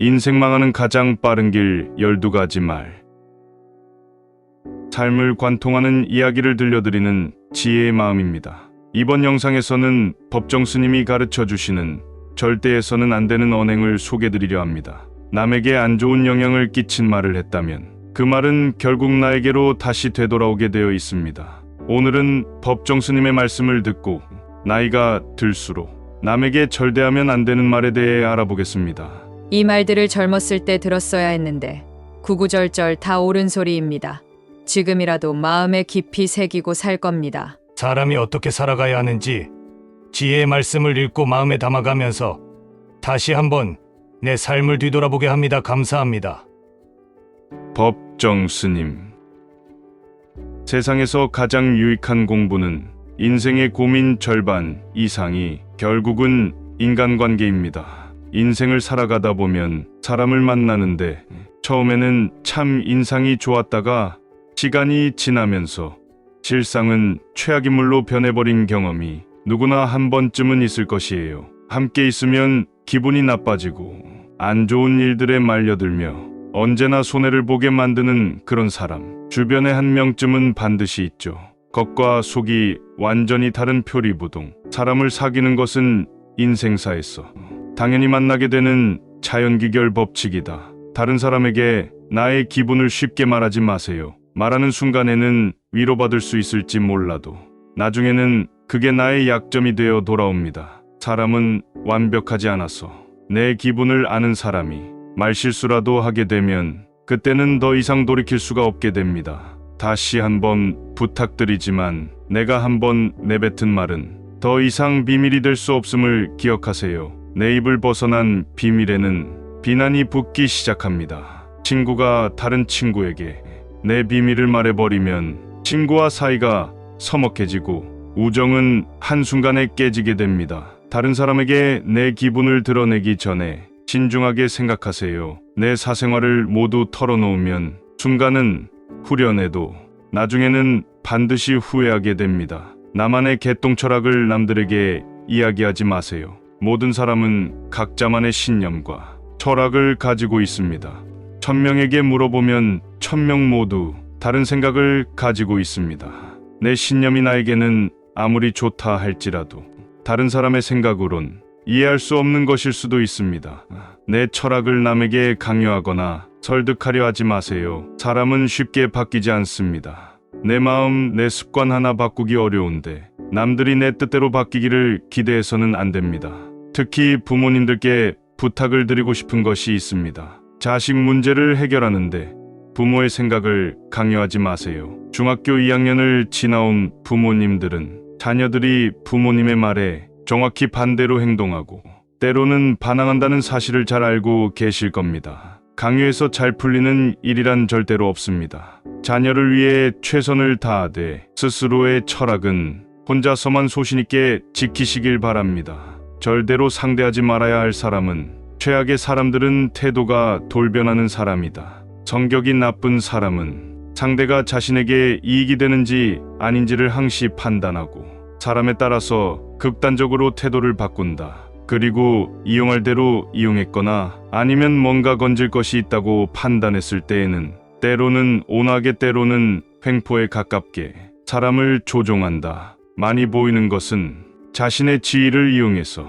인생 망하는 가장 빠른 길 12가지 말. 삶을 관통하는 이야기를 들려드리는 지혜의 마음입니다. 이번 영상에서는 법정 스님이 가르쳐 주시는 절대해서는 안 되는 언행을 소개드리려 합니다. 남에게 안 좋은 영향을 끼친 말을 했다면 그 말은 결국 나에게로 다시 되돌아오게 되어 있습니다. 오늘은 법정 스님의 말씀을 듣고 나이가 들수록 남에게 절대하면 안 되는 말에 대해 알아보겠습니다. 이 말들을 젊었을 때 들었어야 했는데 구구절절 다 옳은 소리입니다. 지금이라도 마음에 깊이 새기고 살 겁니다. 사람이 어떻게 살아가야 하는지 지혜의 말씀을 읽고 마음에 담아가면서 다시 한번 내 삶을 뒤돌아보게 합니다. 감사합니다. 법정 스님. 세상에서 가장 유익한 공부는 인생의 고민 절반 이상이 결국은 인간관계입니다. 인생을 살아가다 보면 사람을 만나는데 처음에는 참 인상이 좋았다가 시간이 지나면서 실상은 최악의 물로 변해버린 경험이 누구나 한 번쯤은 있을 것이에요. 함께 있으면 기분이 나빠지고 안 좋은 일들에 말려들며 언제나 손해를 보게 만드는 그런 사람, 주변에 한 명쯤은 반드시 있죠. 겉과 속이 완전히 다른 표리부동. 사람을 사귀는 것은 인생사에서 당연히 만나게 되는 자연귀결 법칙이다. 다른 사람에게 나의 기분을 쉽게 말하지 마세요. 말하는 순간에는 위로받을 수 있을지 몰라도 나중에는 그게 나의 약점이 되어 돌아옵니다. 사람은 완벽하지 않아서 내 기분을 아는 사람이 말실수라도 하게 되면 그때는 더 이상 돌이킬 수가 없게 됩니다. 다시 한번 부탁드리지만 내가 한번 내뱉은 말은 더 이상 비밀이 될 수 없음을 기억하세요. 내 입을 벗어난 비밀에는 비난이 붙기 시작합니다. 친구가 다른 친구에게 내 비밀을 말해버리면 친구와 사이가 서먹해지고 우정은 한순간에 깨지게 됩니다. 다른 사람에게 내 기분을 드러내기 전에 신중하게 생각하세요. 내 사생활을 모두 털어놓으면 순간은 후련해도 나중에는 반드시 후회하게 됩니다. 나만의 개똥 철학을 남들에게 이야기하지 마세요. 모든 사람은 각자만의 신념과 철학을 가지고 있습니다. 1000명에게 물어보면 1000명 모두 다른 생각을 가지고 있습니다. 내 신념이 나에게는 아무리 좋다 할지라도 다른 사람의 생각으론 이해할 수 없는 것일 수도 있습니다. 내 철학을 남에게 강요하거나 설득하려 하지 마세요. 사람은 쉽게 바뀌지 않습니다. 내 마음, 내 습관 하나 바꾸기 어려운데 남들이 내 뜻대로 바뀌기를 기대해서는 안 됩니다. 특히 부모님들께 부탁을 드리고 싶은 것이 있습니다. 자식 문제를 해결하는데 부모의 생각을 강요하지 마세요. 중학교 2학년을 지나온 부모님들은 자녀들이 부모님의 말에 정확히 반대로 행동하고 때로는 반항한다는 사실을 잘 알고 계실 겁니다. 강요해서 잘 풀리는 일이란 절대로 없습니다. 자녀를 위해 최선을 다하되 스스로의 철학은 혼자서만 소신있게 지키시길 바랍니다. 절대로 상대하지 말아야 할 사람은 최악의 사람들은 태도가 돌변하는 사람이다. 성격이 나쁜 사람은 상대가 자신에게 이익이 되는지 아닌지를 항시 판단하고 사람에 따라서 극단적으로 태도를 바꾼다. 그리고 이용할 대로 이용했거나 아니면 뭔가 건질 것이 있다고 판단했을 때에는 때로는 온화하게 때로는 횡포에 가깝게 사람을 조종한다. 많이 보이는 것은 자신의 지위를 이용해서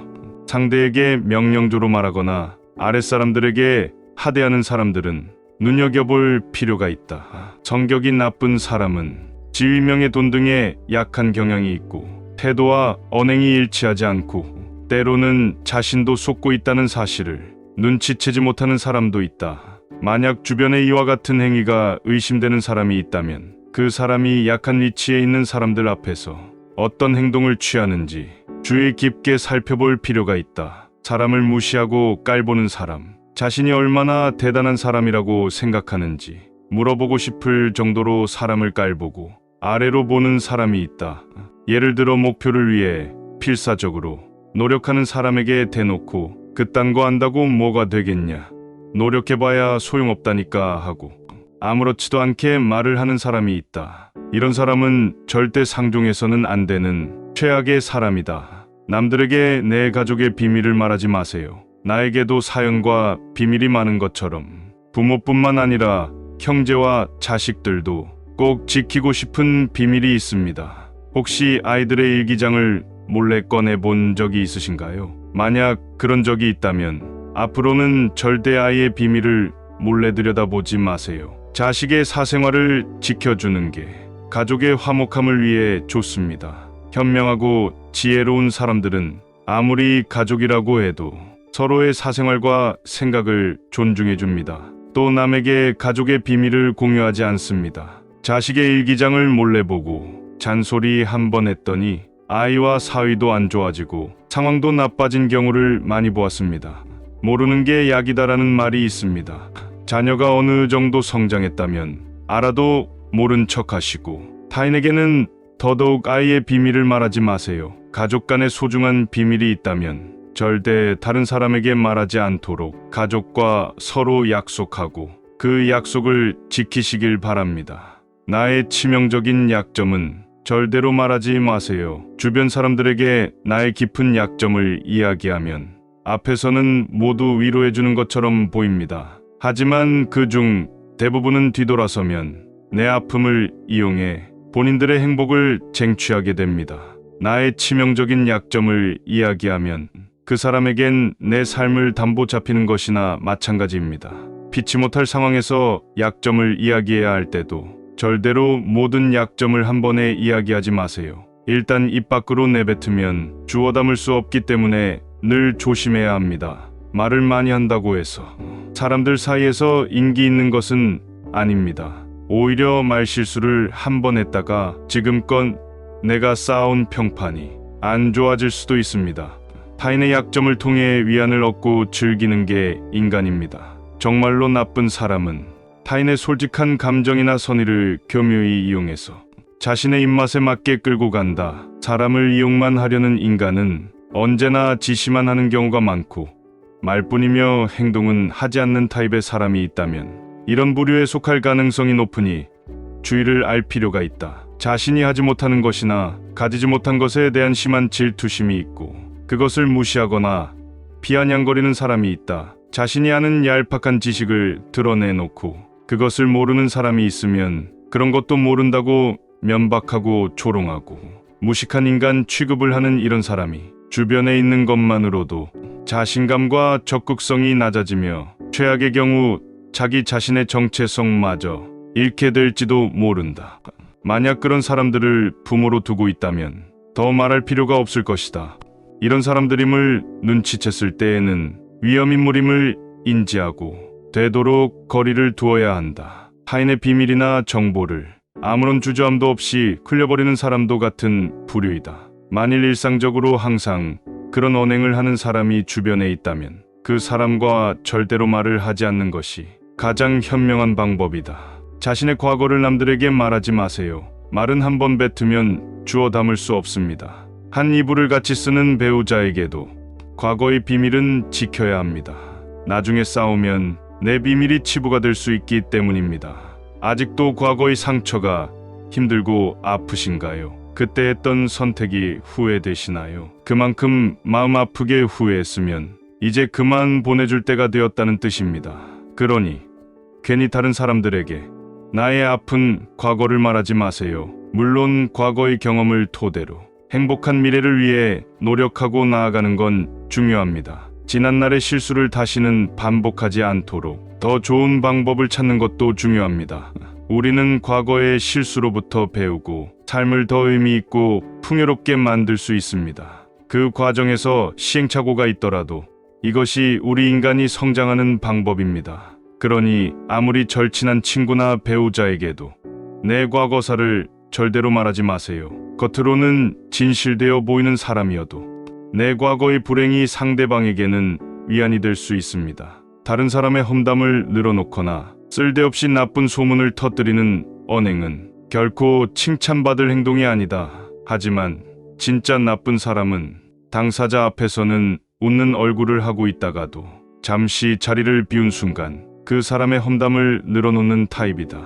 상대에게 명령조로 말하거나 아랫사람들에게 하대하는 사람들은 눈여겨볼 필요가 있다. 성격이 나쁜 사람은 지위명예 돈 등에 약한 경향이 있고 태도와 언행이 일치하지 않고 때로는 자신도 속고 있다는 사실을 눈치채지 못하는 사람도 있다. 만약 주변에 이와 같은 행위가 의심되는 사람이 있다면 그 사람이 약한 위치에 있는 사람들 앞에서 어떤 행동을 취하는지 주의 깊게 살펴볼 필요가 있다. 사람을 무시하고 깔보는 사람, 자신이 얼마나 대단한 사람이라고 생각하는지 물어보고 싶을 정도로 사람을 깔보고 아래로 보는 사람이 있다. 예를 들어 목표를 위해 필사적으로 노력하는 사람에게 대놓고 그딴 거 한다고 뭐가 되겠냐, 노력해봐야 소용없다니까 하고 아무렇지도 않게 말을 하는 사람이 있다. 이런 사람은 절대 상종해서는 안 되는 최악의 사람이다. 남들에게 내 가족의 비밀을 말하지 마세요. 나에게도 사연과 비밀이 많은 것처럼 부모뿐만 아니라 형제와 자식들도 꼭 지키고 싶은 비밀이 있습니다. 혹시 아이들의 일기장을 몰래 꺼내 본 적이 있으신가요? 만약 그런 적이 있다면 앞으로는 절대 아이의 비밀을 몰래 들여다보지 마세요. 자식의 사생활을 지켜주는 게 가족의 화목함을 위해 좋습니다. 현명하고 지혜로운 사람들은 아무리 가족이라고 해도 서로의 사생활과 생각을 존중해 줍니다. 또 남에게 가족의 비밀을 공유하지 않습니다. 자식의 일기장을 몰래 보고 잔소리 한 번 했더니 아이와 사이도 안 좋아지고 상황도 나빠진 경우를 많이 보았습니다. 모르는 게 약이다라는 말이 있습니다. 자녀가 어느 정도 성장했다면 알아도 모른 척 하시고 타인에게는 더더욱 아이의 비밀을 말하지 마세요. 가족 간의 소중한 비밀이 있다면 절대 다른 사람에게 말하지 않도록 가족과 서로 약속하고 그 약속을 지키시길 바랍니다. 나의 치명적인 약점은 절대로 말하지 마세요. 주변 사람들에게 나의 깊은 약점을 이야기하면 앞에서는 모두 위로해주는 것처럼 보입니다. 하지만 그중 대부분은 뒤돌아서면 내 아픔을 이용해 본인들의 행복을 쟁취하게 됩니다. 나의 치명적인 약점을 이야기하면 그 사람에겐 내 삶을 담보 잡히는 것이나 마찬가지입니다. 피치 못할 상황에서 약점을 이야기해야 할 때도 절대로 모든 약점을 한 번에 이야기하지 마세요. 일단 입 밖으로 내뱉으면 주워 담을 수 없기 때문에 늘 조심해야 합니다. 말을 많이 한다고 해서 사람들 사이에서 인기 있는 것은 아닙니다. 오히려 말실수를 한 번 했다가 지금껏 내가 쌓아온 평판이 안 좋아질 수도 있습니다. 타인의 약점을 통해 위안을 얻고 즐기는 게 인간입니다. 정말로 나쁜 사람은 타인의 솔직한 감정이나 선의를 교묘히 이용해서 자신의 입맛에 맞게 끌고 간다. 사람을 이용만 하려는 인간은 언제나 지시만 하는 경우가 많고 말뿐이며 행동은 하지 않는 타입의 사람이 있다면 이런 부류에 속할 가능성이 높으니 주의를 알 필요가 있다. 자신이 하지 못하는 것이나 가지지 못한 것에 대한 심한 질투심이 있고 그것을 무시하거나 비아냥거리는 사람이 있다. 자신이 아는 얄팍한 지식을 드러내놓고 그것을 모르는 사람이 있으면 그런 것도 모른다고 면박하고 조롱하고 무식한 인간 취급을 하는 이런 사람이 주변에 있는 것만으로도 자신감과 적극성이 낮아지며 최악의 경우 자기 자신의 정체성마저 잃게 될지도 모른다. 만약 그런 사람들을 부모로 두고 있다면 더 말할 필요가 없을 것이다. 이런 사람들임을 눈치챘을 때에는 위험인물임을 인지하고 되도록 거리를 두어야 한다. 타인의 비밀이나 정보를 아무런 주저함도 없이 흘려버리는 사람도 같은 부류이다. 만일 일상적으로 항상 그런 언행을 하는 사람이 주변에 있다면 그 사람과 절대로 말을 하지 않는 것이 가장 현명한 방법이다. 자신의 과거를 남들에게 말하지 마세요. 말은 한 번 뱉으면 주워 담을 수 없습니다. 한 이불을 같이 쓰는 배우자에게도 과거의 비밀은 지켜야 합니다. 나중에 싸우면 내 비밀이 치부가 될 수 있기 때문입니다. 아직도 과거의 상처가 힘들고 아프신가요? 그때 했던 선택이 후회되시나요? 그만큼 마음 아프게 후회했으면 이제 그만 보내줄 때가 되었다는 뜻입니다. 그러니 괜히 다른 사람들에게 나의 아픈 과거를 말하지 마세요. 물론 과거의 경험을 토대로 행복한 미래를 위해 노력하고 나아가는 건 중요합니다. 지난날의 실수를 다시는 반복하지 않도록 더 좋은 방법을 찾는 것도 중요합니다. 우리는 과거의 실수로부터 배우고 삶을 더 의미 있고 풍요롭게 만들 수 있습니다. 그 과정에서 시행착오가 있더라도 이것이 우리 인간이 성장하는 방법입니다. 그러니 아무리 절친한 친구나 배우자에게도 내 과거사를 절대로 말하지 마세요. 겉으로는 진실되어 보이는 사람이어도 내 과거의 불행이 상대방에게는 위안이 될 수 있습니다. 다른 사람의 험담을 늘어놓거나 쓸데없이 나쁜 소문을 터뜨리는 언행은 결코 칭찬받을 행동이 아니다. 하지만 진짜 나쁜 사람은 당사자 앞에서는 웃는 얼굴을 하고 있다가도 잠시 자리를 비운 순간 그 사람의 험담을 늘어놓는 타입이다.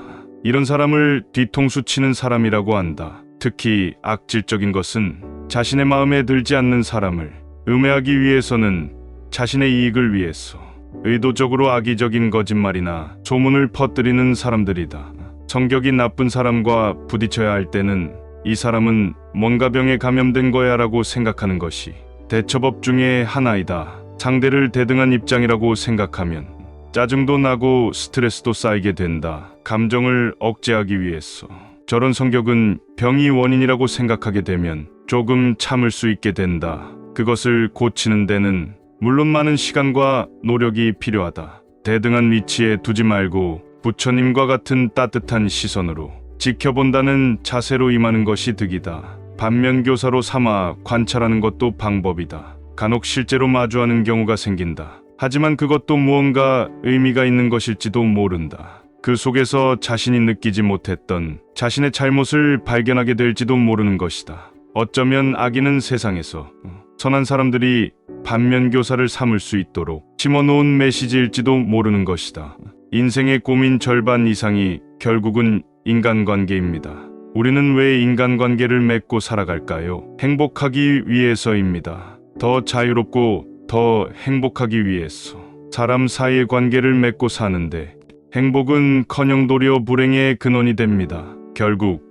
이런 사람을 뒤통수 치는 사람이라고 한다. 특히 악질적인 것은 자신의 마음에 들지 않는 사람을 음해하기 위해서는 자신의 이익을 위해서 의도적으로 악의적인 거짓말이나 소문을 퍼뜨리는 사람들이다. 성격이 나쁜 사람과 부딪혀야 할 때는 이 사람은 뭔가 병에 감염된 거야라고 생각하는 것이 대처법 중에 하나이다. 상대를 대등한 입장이라고 생각하면 짜증도 나고 스트레스도 쌓이게 된다. 감정을 억제하기 위해서 저런 성격은 병이 원인이라고 생각하게 되면 조금 참을 수 있게 된다. 그것을 고치는 데는 물론 많은 시간과 노력이 필요하다. 대등한 위치에 두지 말고 부처님과 같은 따뜻한 시선으로 지켜본다는 자세로 임하는 것이 득이다. 반면교사로 삼아 관찰하는 것도 방법이다. 간혹 실제로 마주하는 경우가 생긴다. 하지만 그것도 무언가 의미가 있는 것일지도 모른다. 그 속에서 자신이 느끼지 못했던 자신의 잘못을 발견하게 될지도 모르는 것이다. 어쩌면 악인은 세상에서 선한 사람들이 반면교사를 삼을 수 있도록 심어놓은 메시지일지도 모르는 것이다. 인생의 고민 절반 이상이 결국은 인간관계입니다. 우리는 왜 인간관계를 맺고 살아갈까요? 행복하기 위해서입니다. 더 자유롭고 더 행복하기 위해서 사람 사이의 관계를 맺고 사는데 행복은커녕 도리어 불행의 근원이 됩니다. 결국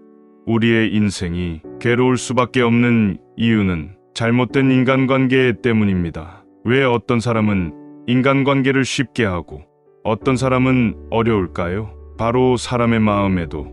우리의 인생이 괴로울 수밖에 없는 이유는 잘못된 인간관계 때문입니다. 왜 어떤 사람은 인간관계를 쉽게 하고 어떤 사람은 어려울까요? 바로 사람의 마음에도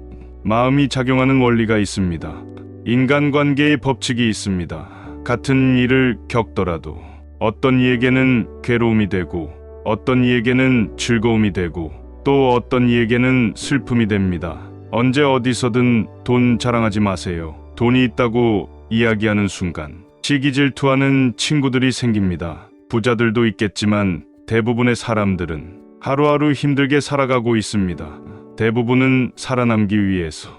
마음이 작용하는 원리가 있습니다. 인간관계의 법칙이 있습니다. 같은 일을 겪더라도 어떤 이에게는 괴로움이 되고 어떤 이에게는 즐거움이 되고 또 어떤 이에게는 슬픔이 됩니다. 언제 어디서든 돈 자랑하지 마세요. 돈이 있다고 이야기하는 순간 시기 질투하는 친구들이 생깁니다. 부자들도 있겠지만 대부분의 사람들은 하루하루 힘들게 살아가고 있습니다. 대부분은 살아남기 위해서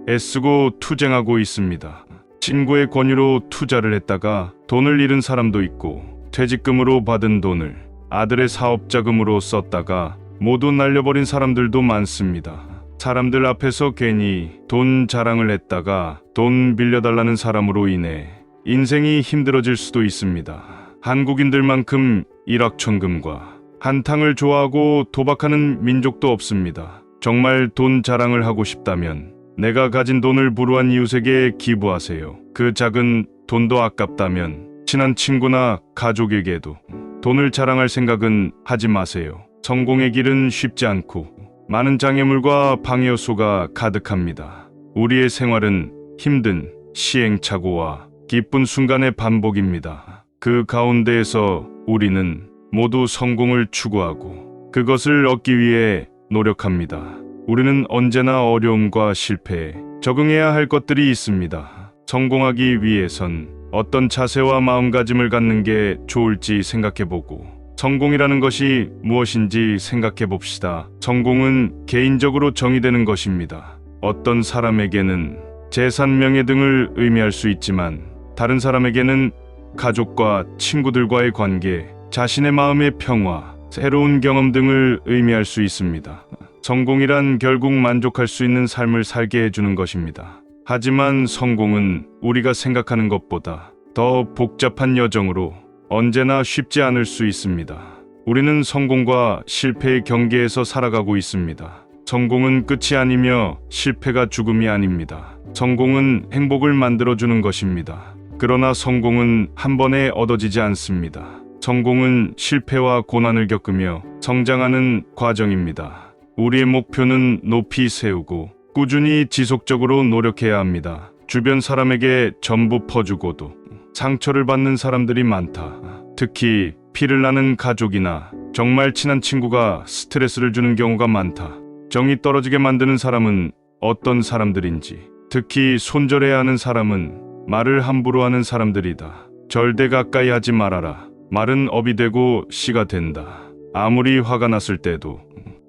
애쓰고 투쟁하고 있습니다. 친구의 권유로 투자를 했다가 돈을 잃은 사람도 있고 퇴직금으로 받은 돈을 아들의 사업 자금으로 썼다가 모두 날려버린 사람들도 많습니다. 사람들 앞에서 괜히 돈 자랑을 했다가 돈 빌려달라는 사람으로 인해 인생이 힘들어질 수도 있습니다. 한국인들만큼 일확천금과 한탕을 좋아하고 도박하는 민족도 없습니다. 정말 돈 자랑을 하고 싶다면 내가 가진 돈을 불우한 이웃에게 기부하세요. 그 작은 돈도 아깝다면 친한 친구나 가족에게도 돈을 자랑할 생각은 하지 마세요. 성공의 길은 쉽지 않고 많은 장애물과 방해 요소가 가득합니다. 우리의 생활은 힘든 시행착오와 기쁜 순간의 반복입니다. 그 가운데에서 우리는 모두 성공을 추구하고 그것을 얻기 위해 노력합니다. 우리는 언제나 어려움과 실패에 적응해야 할 것들이 있습니다. 성공하기 위해선 어떤 자세와 마음가짐을 갖는 게 좋을지 생각해보고 성공이라는 것이 무엇인지 생각해 봅시다. 성공은 개인적으로 정의되는 것입니다. 어떤 사람에게는 재산, 명예 등을 의미할 수 있지만 다른 사람에게는 가족과 친구들과의 관계, 자신의 마음의 평화, 새로운 경험 등을 의미할 수 있습니다. 성공이란 결국 만족할 수 있는 삶을 살게 해주는 것입니다. 하지만 성공은 우리가 생각하는 것보다 더 복잡한 여정으로 언제나 쉽지 않을 수 있습니다. 우리는 성공과 실패의 경계에서 살아가고 있습니다. 성공은 끝이 아니며 실패가 죽음이 아닙니다. 성공은 행복을 만들어주는 것입니다. 그러나 성공은 한 번에 얻어지지 않습니다. 성공은 실패와 고난을 겪으며 성장하는 과정입니다. 우리의 목표는 높이 세우고 꾸준히 지속적으로 노력해야 합니다. 주변 사람에게 전부 퍼주고도 상처를 받는 사람들이 많다. 특히 피를 나는 가족이나 정말 친한 친구가 스트레스를 주는 경우가 많다. 정이 떨어지게 만드는 사람은 어떤 사람들인지, 특히 손절해야 하는 사람은 말을 함부로 하는 사람들이다. 절대 가까이 하지 말아라. 말은 업이 되고 씨가 된다. 아무리 화가 났을 때도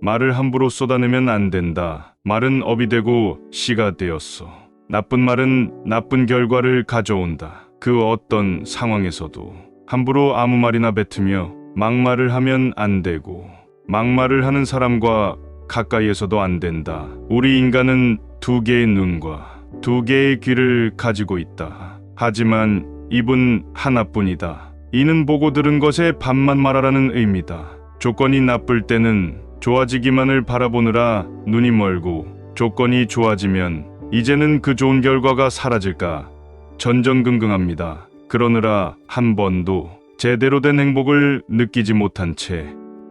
말을 함부로 쏟아내면 안 된다. 말은 업이 되고 씨가 되었어. 나쁜 말은 나쁜 결과를 가져온다. 그 어떤 상황에서도 함부로 아무 말이나 뱉으며 막말을 하면 안 되고 막말을 하는 사람과 가까이에서도 안 된다. 우리 인간은 두 개의 눈과 두 개의 귀를 가지고 있다. 하지만 입은 하나뿐이다. 이는 보고 들은 것에 반만 말하라는 의미다. 조건이 나쁠 때는 좋아지기만을 바라보느라 눈이 멀고, 조건이 좋아지면 이제는 그 좋은 결과가 사라질까 전전긍긍합니다. 그러느라 한 번도 제대로 된 행복을 느끼지 못한 채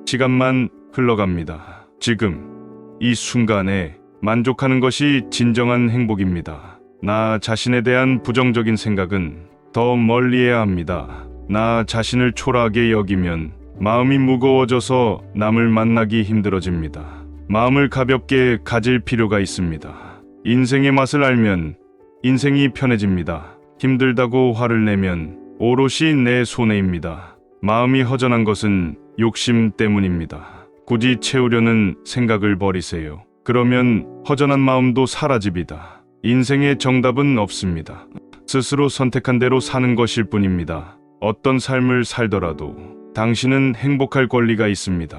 시간만 흘러갑니다. 지금 이 순간에 만족하는 것이 진정한 행복입니다. 나 자신에 대한 부정적인 생각은 더 멀리해야 합니다. 나 자신을 초라하게 여기면 마음이 무거워져서 남을 만나기 힘들어집니다. 마음을 가볍게 가질 필요가 있습니다. 인생의 맛을 알면 인생이 편해집니다. 힘들다고 화를 내면 오롯이 내 손해입니다. 마음이 허전한 것은 욕심 때문입니다. 굳이 채우려는 생각을 버리세요. 그러면 허전한 마음도 사라집니다. 인생의 정답은 없습니다. 스스로 선택한 대로 사는 것일 뿐입니다. 어떤 삶을 살더라도 당신은 행복할 권리가 있습니다.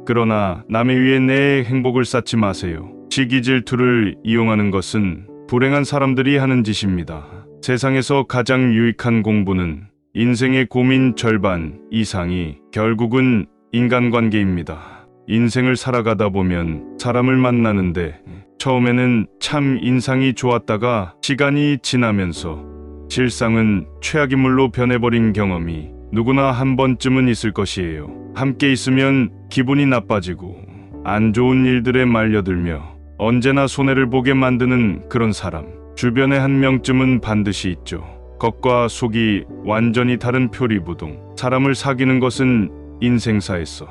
그러나 남의 위에 내 행복을 쌓지 마세요. 시기 질투를 이용하는 것은 불행한 사람들이 하는 짓입니다. 세상에서 가장 유익한 공부는 인생의 고민 절반 이상이 결국은 인간관계입니다. 인생을 살아가다 보면 사람을 만나는데 처음에는 참 인상이 좋았다가 시간이 지나면서 실상은 최악인물로 변해버린 경험이 누구나 한 번쯤은 있을 것이에요. 함께 있으면 기분이 나빠지고 안 좋은 일들에 말려들며 언제나 손해를 보게 만드는 그런 사람, 주변에 한 명쯤은 반드시 있죠. 겉과 속이 완전히 다른 표리부동. 사람을 사귀는 것은 인생사에서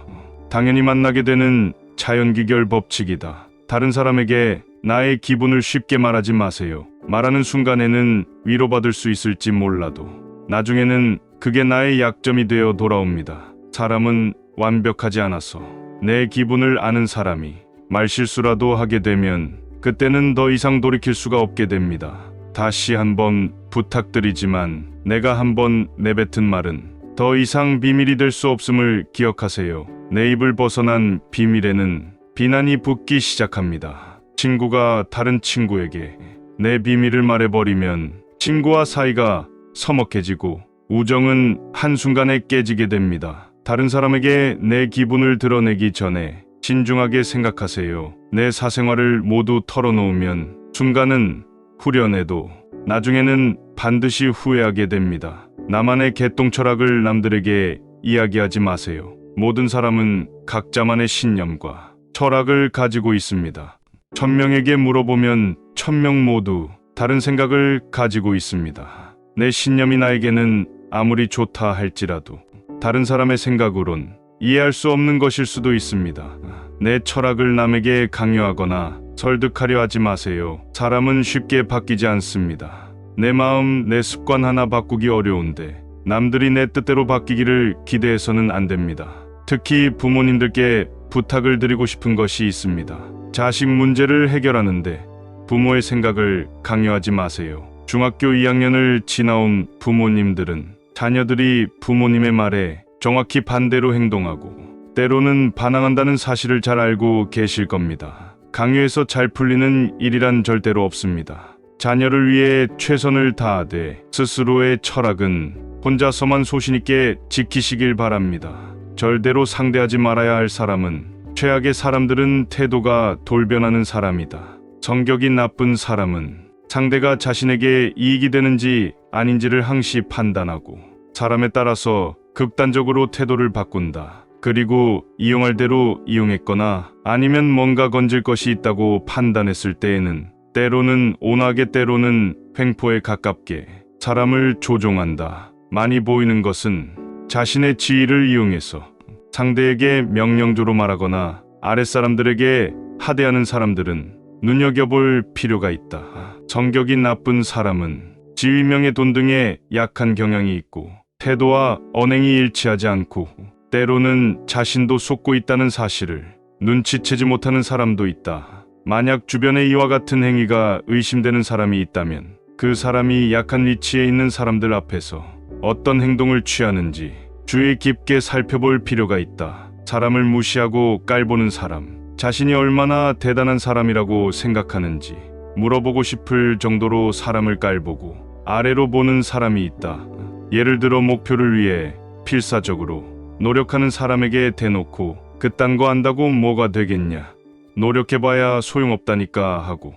당연히 만나게 되는 자연기결 법칙이다. 다른 사람에게 나의 기분을 쉽게 말하지 마세요. 말하는 순간에는 위로받을 수 있을지 몰라도 나중에는 그게 나의 약점이 되어 돌아옵니다. 사람은 완벽하지 않아서 내 기분을 아는 사람이 말실수라도 하게 되면 그때는 더 이상 돌이킬 수가 없게 됩니다. 다시 한번 부탁드리지만 내가 한번 내뱉은 말은 더 이상 비밀이 될 수 없음을 기억하세요. 내 입을 벗어난 비밀에는 비난이 붙기 시작합니다. 친구가 다른 친구에게 내 비밀을 말해버리면 친구와 사이가 서먹해지고 우정은 한순간에 깨지게 됩니다. 다른 사람에게 내 기분을 드러내기 전에 신중하게 생각하세요. 내 사생활을 모두 털어놓으면 순간은 후련해도 나중에는 반드시 후회하게 됩니다. 나만의 개똥 철학을 남들에게 이야기하지 마세요. 모든 사람은 각자만의 신념과 철학을 가지고 있습니다. 1000명에게 물어보면 1000명 모두 다른 생각을 가지고 있습니다. 내 신념이 나에게는 아무리 좋다 할지라도 다른 사람의 생각으론 이해할 수 없는 것일 수도 있습니다. 내 철학을 남에게 강요하거나 설득하려 하지 마세요. 사람은 쉽게 바뀌지 않습니다. 내 마음, 내 습관 하나 바꾸기 어려운데 남들이 내 뜻대로 바뀌기를 기대해서는 안 됩니다. 특히 부모님들께 부탁을 드리고 싶은 것이 있습니다. 자식 문제를 해결하는데 부모의 생각을 강요하지 마세요. 중학교 2학년을 지나온 부모님들은 자녀들이 부모님의 말에 정확히 반대로 행동하고 때로는 반항한다는 사실을 잘 알고 계실 겁니다. 강요해서 잘 풀리는 일이란 절대로 없습니다. 자녀를 위해 최선을 다하되 스스로의 철학은 혼자서만 소신있게 지키시길 바랍니다. 절대로 상대하지 말아야 할 사람은 최악의 사람들은 태도가 돌변하는 사람이다. 성격이 나쁜 사람은 상대가 자신에게 이익이 되는지 아닌지를 항시 판단하고 사람에 따라서 극단적으로 태도를 바꾼다. 그리고 이용할 대로 이용했거나 아니면 뭔가 건질 것이 있다고 판단했을 때에는 때로는 온화하게 때로는 횡포에 가깝게 사람을 조종한다. 많이 보이는 것은 자신의 지위를 이용해서 상대에게 명령조로 말하거나 아랫사람들에게 하대하는 사람들은 눈여겨볼 필요가 있다. 성격이 나쁜 사람은 지위명예 돈 등에 약한 경향이 있고 태도와 언행이 일치하지 않고 때로는 자신도 속고 있다는 사실을 눈치채지 못하는 사람도 있다. 만약 주변에 이와 같은 행위가 의심되는 사람이 있다면 그 사람이 약한 위치에 있는 사람들 앞에서 어떤 행동을 취하는지 주의 깊게 살펴볼 필요가 있다. 사람을 무시하고 깔보는 사람, 자신이 얼마나 대단한 사람이라고 생각하는지 물어보고 싶을 정도로 사람을 깔보고 아래로 보는 사람이 있다. 예를 들어 목표를 위해 필사적으로 노력하는 사람에게 대놓고 그딴 거 안다고 뭐가 되겠냐. 노력해봐야 소용없다니까 하고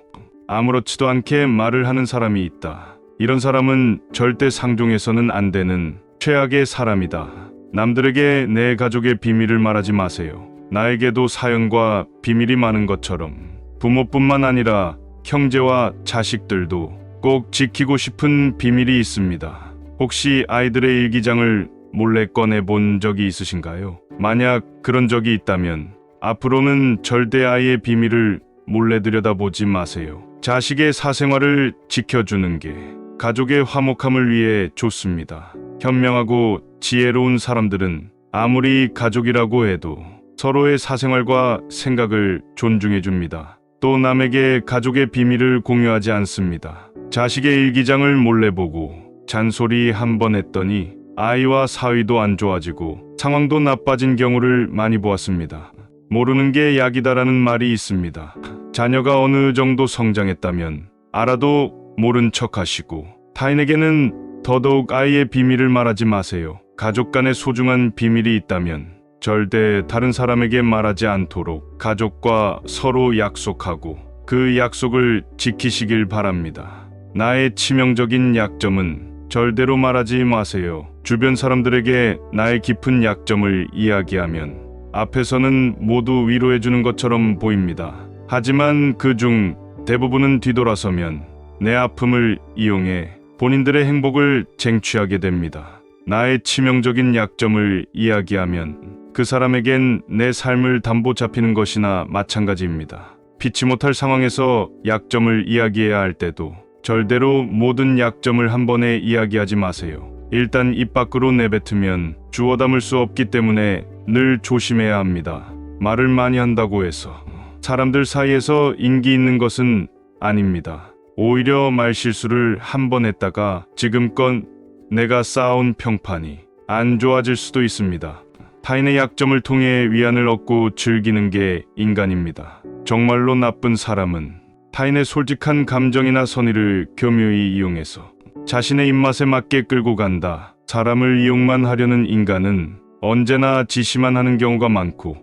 아무렇지도 않게 말을 하는 사람이 있다. 이런 사람은 절대 상종해서는 안 되는 최악의 사람이다. 남들에게 내 가족의 비밀을 말하지 마세요. 나에게도 사연과 비밀이 많은 것처럼 부모뿐만 아니라 형제와 자식들도 꼭 지키고 싶은 비밀이 있습니다. 혹시 아이들의 일기장을 몰래 꺼내본 적이 있으신가요? 만약 그런 적이 있다면 앞으로는 절대 아이의 비밀을 몰래 들여다보지 마세요. 자식의 사생활을 지켜주는 게 가족의 화목함을 위해 좋습니다. 현명하고 지혜로운 사람들은 아무리 가족이라고 해도 서로의 사생활과 생각을 존중해 줍니다. 또 남에게 가족의 비밀을 공유하지 않습니다. 자식의 일기장을 몰래 보고 잔소리 한 번 했더니 아이와 사이도 안 좋아지고 상황도 나빠진 경우를 많이 보았습니다. 모르는 게 약이다라는 말이 있습니다. 자녀가 어느 정도 성장했다면 알아도 모른 척 하시고 타인에게는 더더욱 아이의 비밀을 말하지 마세요. 가족 간의 소중한 비밀이 있다면 절대 다른 사람에게 말하지 않도록 가족과 서로 약속하고 그 약속을 지키시길 바랍니다. 나의 치명적인 약점은 절대로 말하지 마세요. 주변 사람들에게 나의 깊은 약점을 이야기하면 앞에서는 모두 위로해주는 것처럼 보입니다. 하지만 그중 대부분은 뒤돌아서면 내 아픔을 이용해 본인들의 행복을 쟁취하게 됩니다. 나의 치명적인 약점을 이야기하면 그 사람에겐 내 삶을 담보 잡히는 것이나 마찬가지입니다. 피치 못할 상황에서 약점을 이야기해야 할 때도 절대로 모든 약점을 한 번에 이야기하지 마세요. 일단 입 밖으로 내뱉으면 주워 담을 수 없기 때문에 늘 조심해야 합니다. 말을 많이 한다고 해서 사람들 사이에서 인기 있는 것은 아닙니다. 오히려 말실수를 한 번 했다가 지금껏 내가 쌓아온 평판이 안 좋아질 수도 있습니다. 타인의 약점을 통해 위안을 얻고 즐기는 게 인간입니다. 정말로 나쁜 사람은 타인의 솔직한 감정이나 선의를 교묘히 이용해서 자신의 입맛에 맞게 끌고 간다. 사람을 이용만 하려는 인간은 언제나 지시만 하는 경우가 많고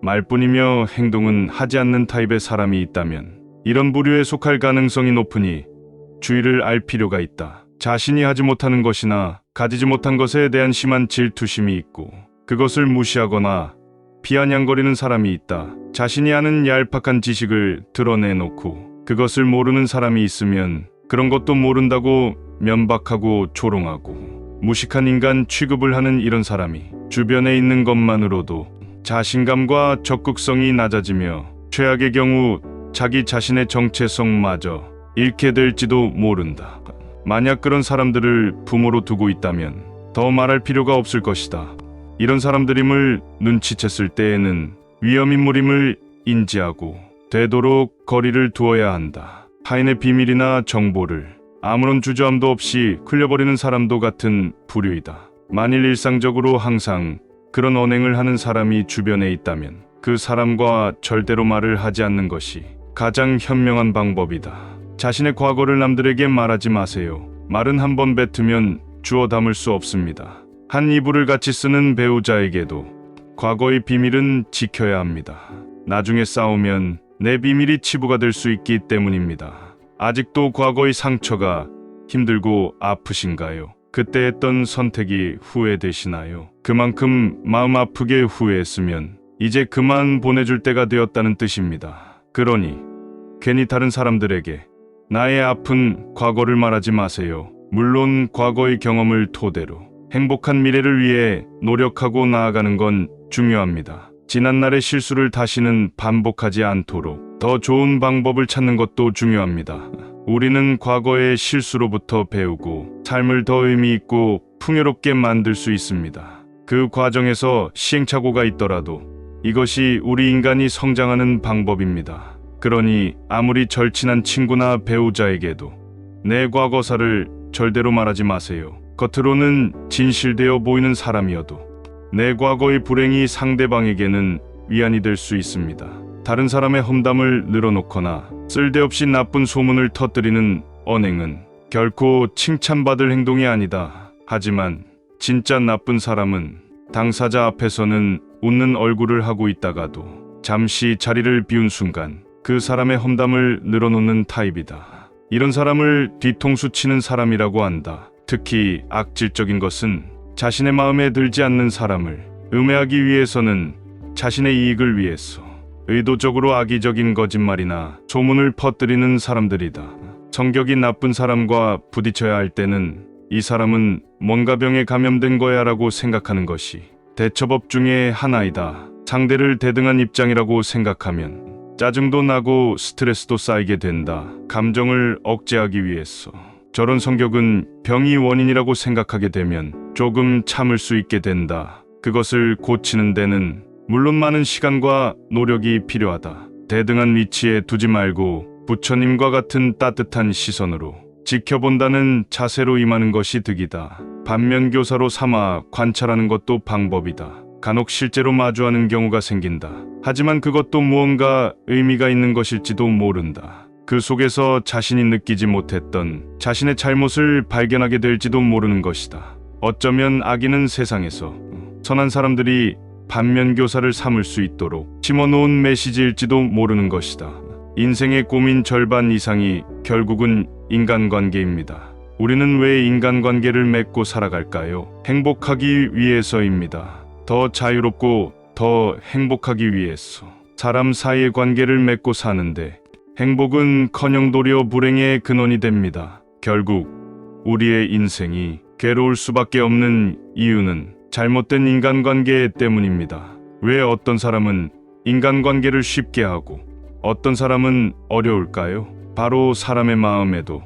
말뿐이며 행동은 하지 않는 타입의 사람이 있다면 이런 부류에 속할 가능성이 높으니 주의를 알 필요가 있다. 자신이 하지 못하는 것이나 가지지 못한 것에 대한 심한 질투심이 있고 그것을 무시하거나 비아냥거리는 사람이 있다. 자신이 아는 얄팍한 지식을 드러내놓고 그것을 모르는 사람이 있으면 그런 것도 모른다고 면박하고 조롱하고 무식한 인간 취급을 하는 이런 사람이 주변에 있는 것만으로도 자신감과 적극성이 낮아지며 최악의 경우 자기 자신의 정체성마저 잃게 될지도 모른다. 만약 그런 사람들을 부모로 두고 있다면 더 말할 필요가 없을 것이다. 이런 사람들임을 눈치챘을 때에는 위험인물임을 인지하고 되도록 거리를 두어야 한다. 타인의 비밀이나 정보를 아무런 주저함도 없이 흘려버리는 사람도 같은 부류이다. 만일 일상적으로 항상 그런 언행을 하는 사람이 주변에 있다면 그 사람과 절대로 말을 하지 않는 것이 가장 현명한 방법이다. 자신의 과거를 남들에게 말하지 마세요. 말은 한 번 뱉으면 주워 담을 수 없습니다. 한 이불을 같이 쓰는 배우자에게도 과거의 비밀은 지켜야 합니다. 나중에 싸우면 내 비밀이 치부가 될 수 있기 때문입니다. 아직도 과거의 상처가 힘들고 아프신가요? 그때 했던 선택이 후회되시나요? 그만큼 마음 아프게 후회했으면 이제 그만 보내줄 때가 되었다는 뜻입니다. 그러니 괜히 다른 사람들에게 나의 아픈 과거를 말하지 마세요. 물론 과거의 경험을 토대로 행복한 미래를 위해 노력하고 나아가는 건 중요합니다. 지난날의 실수를 다시는 반복하지 않도록 더 좋은 방법을 찾는 것도 중요합니다. 우리는 과거의 실수로부터 배우고 삶을 더 의미 있고 풍요롭게 만들 수 있습니다. 그 과정에서 시행착오가 있더라도 이것이 우리 인간이 성장하는 방법입니다. 그러니 아무리 절친한 친구나 배우자에게도 내 과거사를 절대로 말하지 마세요. 겉으로는 진실되어 보이는 사람이어도 내 과거의 불행이 상대방에게는 위안이 될 수 있습니다. 다른 사람의 험담을 늘어놓거나 쓸데없이 나쁜 소문을 터뜨리는 언행은 결코 칭찬받을 행동이 아니다. 하지만 진짜 나쁜 사람은 당사자 앞에서는 웃는 얼굴을 하고 있다가도 잠시 자리를 비운 순간 그 사람의 험담을 늘어놓는 타입이다. 이런 사람을 뒤통수 치는 사람이라고 한다. 특히 악질적인 것은 자신의 마음에 들지 않는 사람을 음해하기 위해서는 자신의 이익을 위해서 의도적으로 악의적인 거짓말이나 소문을 퍼뜨리는 사람들이다. 성격이 나쁜 사람과 부딪혀야 할 때는 이 사람은 뭔가 병에 감염된 거야라고 생각하는 것이 대처법 중에 하나이다. 상대를 대등한 입장이라고 생각하면 짜증도 나고 스트레스도 쌓이게 된다. 감정을 억제하기 위해서. 저런 성격은 병이 원인이라고 생각하게 되면 조금 참을 수 있게 된다. 그것을 고치는 데는 물론 많은 시간과 노력이 필요하다. 대등한 위치에 두지 말고 부처님과 같은 따뜻한 시선으로 지켜본다는 자세로 임하는 것이 득이다. 반면교사로 삼아 관찰하는 것도 방법이다. 간혹 실제로 마주하는 경우가 생긴다. 하지만 그것도 무언가 의미가 있는 것일지도 모른다. 그 속에서 자신이 느끼지 못했던 자신의 잘못을 발견하게 될지도 모르는 것이다. 어쩌면 악인은 세상에서 선한 사람들이 반면교사를 삼을 수 있도록 심어놓은 메시지일지도 모르는 것이다. 인생의 고민 절반 이상이 결국은 인간관계입니다. 우리는 왜 인간관계를 맺고 살아갈까요? 행복하기 위해서입니다. 더 자유롭고 더 행복하기 위해서. 사람 사이의 관계를 맺고 사는데 행복은커녕 도리어 불행의 근원이 됩니다. 결국 우리의 인생이 괴로울 수밖에 없는 이유는 잘못된 인간관계 때문입니다. 왜 어떤 사람은 인간관계를 쉽게 하고 어떤 사람은 어려울까요? 바로 사람의 마음에도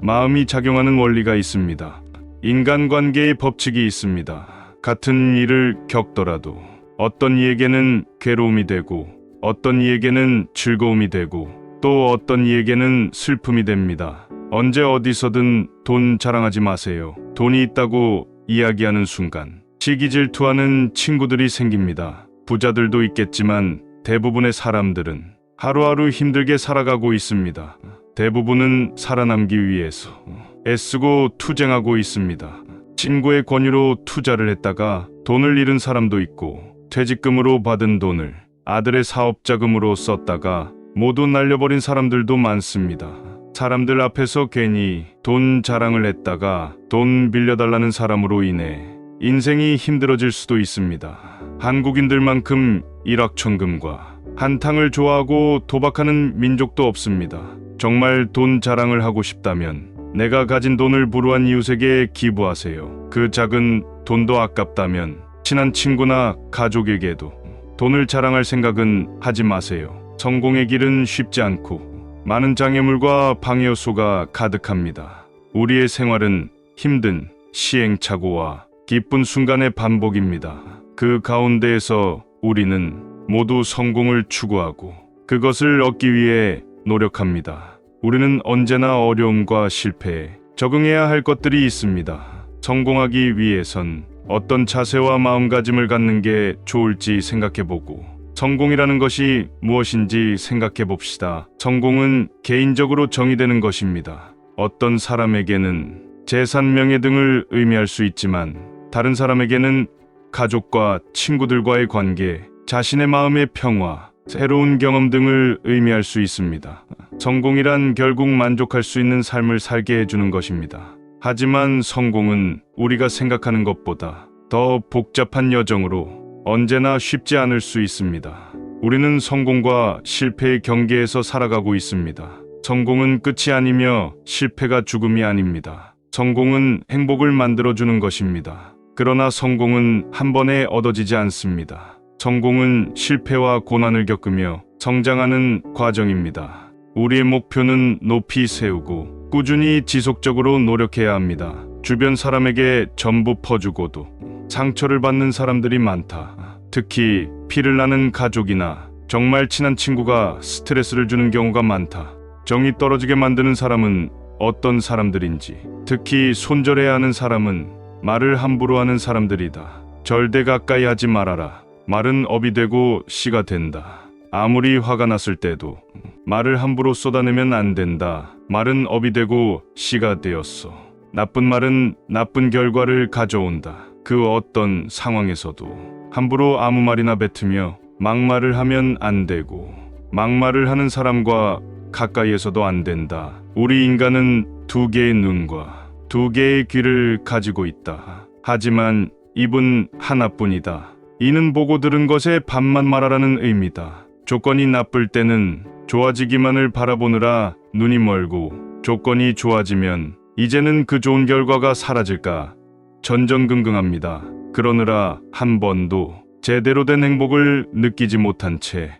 마음이 작용하는 원리가 있습니다. 인간관계의 법칙이 있습니다. 같은 일을 겪더라도 어떤 이에게는 괴로움이 되고 어떤 이에게는 즐거움이 되고 또 어떤 이에게는 슬픔이 됩니다. 언제 어디서든 돈 자랑하지 마세요. 돈이 있다고 이야기하는 순간 시기 질투하는 친구들이 생깁니다. 부자들도 있겠지만 대부분의 사람들은 하루하루 힘들게 살아가고 있습니다. 대부분은 살아남기 위해서 애쓰고 투쟁하고 있습니다. 친구의 권유로 투자를 했다가 돈을 잃은 사람도 있고 퇴직금으로 받은 돈을 아들의 사업자금으로 썼다가 모두 날려버린 사람들도 많습니다. 사람들 앞에서 괜히 돈 자랑을 했다가 돈 빌려달라는 사람으로 인해 인생이 힘들어질 수도 있습니다. 한국인들만큼 일확천금과 한탕을 좋아하고 도박하는 민족도 없습니다. 정말 돈 자랑을 하고 싶다면 내가 가진 돈을 불우한 이웃에게 기부하세요. 그 작은 돈도 아깝다면 친한 친구나 가족에게도 돈을 자랑할 생각은 하지 마세요. 성공의 길은 쉽지 않고 많은 장애물과 방해 요소가 가득합니다. 우리의 생활은 힘든 시행착오와 기쁜 순간의 반복입니다. 그 가운데에서 우리는 모두 성공을 추구하고 그것을 얻기 위해 노력합니다. 우리는 언제나 어려움과 실패에 적응해야 할 것들이 있습니다. 성공하기 위해선 어떤 자세와 마음가짐을 갖는 게 좋을지 생각해보고 성공이라는 것이 무엇인지 생각해봅시다. 성공은 개인적으로 정의되는 것입니다. 어떤 사람에게는 재산, 명예 등을 의미할 수 있지만 다른 사람에게는 가족과 친구들과의 관계, 자신의 마음의 평화, 새로운 경험 등을 의미할 수 있습니다. 성공이란 결국 만족할 수 있는 삶을 살게 해주는 것입니다. 하지만 성공은 우리가 생각하는 것보다 더 복잡한 여정으로 언제나 쉽지 않을 수 있습니다. 우리는 성공과 실패의 경계에서 살아가고 있습니다. 성공은 끝이 아니며 실패가 죽음이 아닙니다. 성공은 행복을 만들어주는 것입니다. 그러나 성공은 한 번에 얻어지지 않습니다. 성공은 실패와 고난을 겪으며 성장하는 과정입니다. 우리의 목표는 높이 세우고 꾸준히 지속적으로 노력해야 합니다. 주변 사람에게 전부 퍼주고도 상처를 받는 사람들이 많다. 특히 피를 나는 가족이나 정말 친한 친구가 스트레스를 주는 경우가 많다. 정이 떨어지게 만드는 사람은 어떤 사람들인지, 특히 손절해야 하는 사람은 말을 함부로 하는 사람들이다. 절대 가까이 하지 말아라. 말은 업이 되고 씨가 된다. 아무리 화가 났을 때도 말을 함부로 쏟아내면 안 된다. 말은 업이 되고 씨가 되었어. 나쁜 말은 나쁜 결과를 가져온다. 그 어떤 상황에서도 함부로 아무 말이나 뱉으며 막말을 하면 안 되고 막말을 하는 사람과 가까이에서도 안 된다. 우리 인간은 두 개의 눈과 두 개의 귀를 가지고 있다. 하지만 입은 하나뿐이다. 이는 보고 들은 것에 반만 말하라는 의미다. 조건이 나쁠 때는 좋아지기만을 바라보느라 눈이 멀고 조건이 좋아지면 이제는 그 좋은 결과가 사라질까 전전긍긍합니다. 그러느라 한 번도 제대로 된 행복을 느끼지 못한 채